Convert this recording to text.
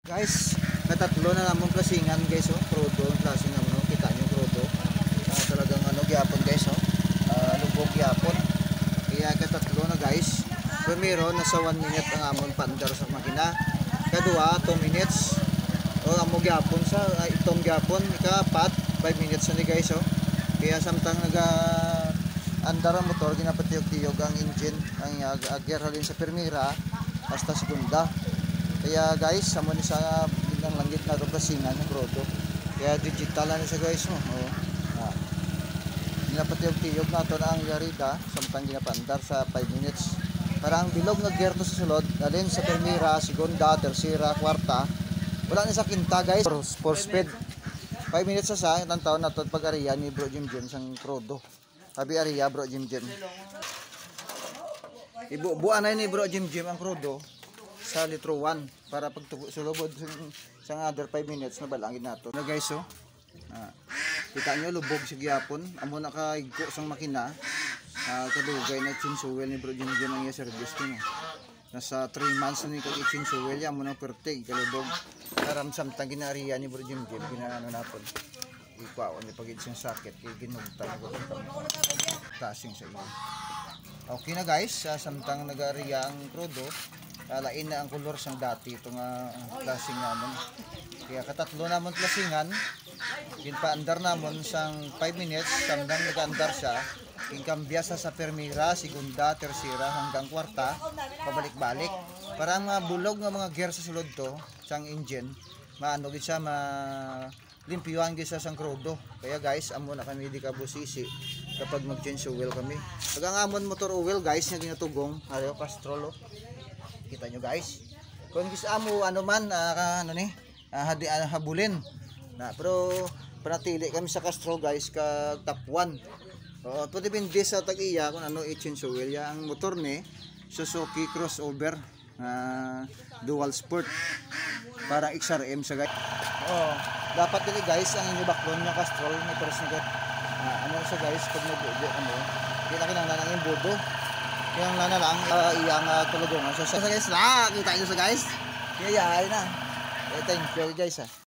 Guys, katatlo na namong klasingan guys, oh. Crudo ang klase naman, oh. Kita nyo crudo. Talagang gyapon guys, oh. Lubog gyapon. Kaya katatlo na guys. Primero nasa 1 minute ang amon paandar sa makina. Kadua 2 minutes. O amo gyapon sa itong gyapon ikapat 5 minutes na ni guys, oh. Kaya samtang andar ang motor ginapatiyog-tiyog ang engine, ang gear halin sa primera hasta segunda. Kaya guys, amo ni sa bindang langit na ito klasingan ng crudo. Kaya digital na siya guys, oh. Ginapatiyog-tiyog na ito na ang yarida samtang ginapaandar sa 5 minutes. Para ang bilog nga gear to sa sulod, alin sa primera, segunda, tercera, kwarta, wala na sa kinta guys. For speed 5 minutes sa itang taon na ito pag-ariya ni Bro Jim sang crudo. Sabi ariya Bro Jim. Ibubuan na ni Bro Jim ang crudo sa litro 1 para pag sulubod sa other 5 minutes na balangin nato na guys, oh. Kita nyo lubog si gyapon amo nakaigko sang makina. Kadugay na chinsuwel ni Bro Jim ang iya service ko, no? Nasa 3 months na ni kag chinsuwel ya mo nang pertig kalubog karam samtang ginariya ni Bro Jim ginaano napon ikwaon ni pagid sing sakit kay ginugtan ko tasing sa iyo. Okay na guys, samtang nagariya ang crudo, lain na ang kolor sang dati itong klaseng namon. Kaya katatlo namon klasingan, ginpaandar namon sang 5 minutes, samtang nag-andar siya, ginambya sa primera, segunda, tercera hanggang kwarta, pabalik-balik. Para ang bulog nga mga gear sa sulod to, sang engine, maano gid siya limpyuhan gid sa sang crudo. Kaya guys, amo na kami di kabusisi kapag mag-change oil kami. Pag ang amon motor oil guys nga ginatugong, ayo Castrol, oh. Kita nyo guys. Kung gusto amo habulin. Pero panatili kami sa Castrol guys kag top 1. Pwede depende sa tag-iya kung ano i-change oil ya. Ang motor ni Suzuki crossover dual sport. Parang XRM sa guys. Dapat din guys ang inyo backbone ng Castrol may pares na ano sa guys pag nag-budget kita kinahanglan ang bodo. Yung na lang iyang tulungan. So guys, kita nyo sa guys. Kaya na. Thank you guys.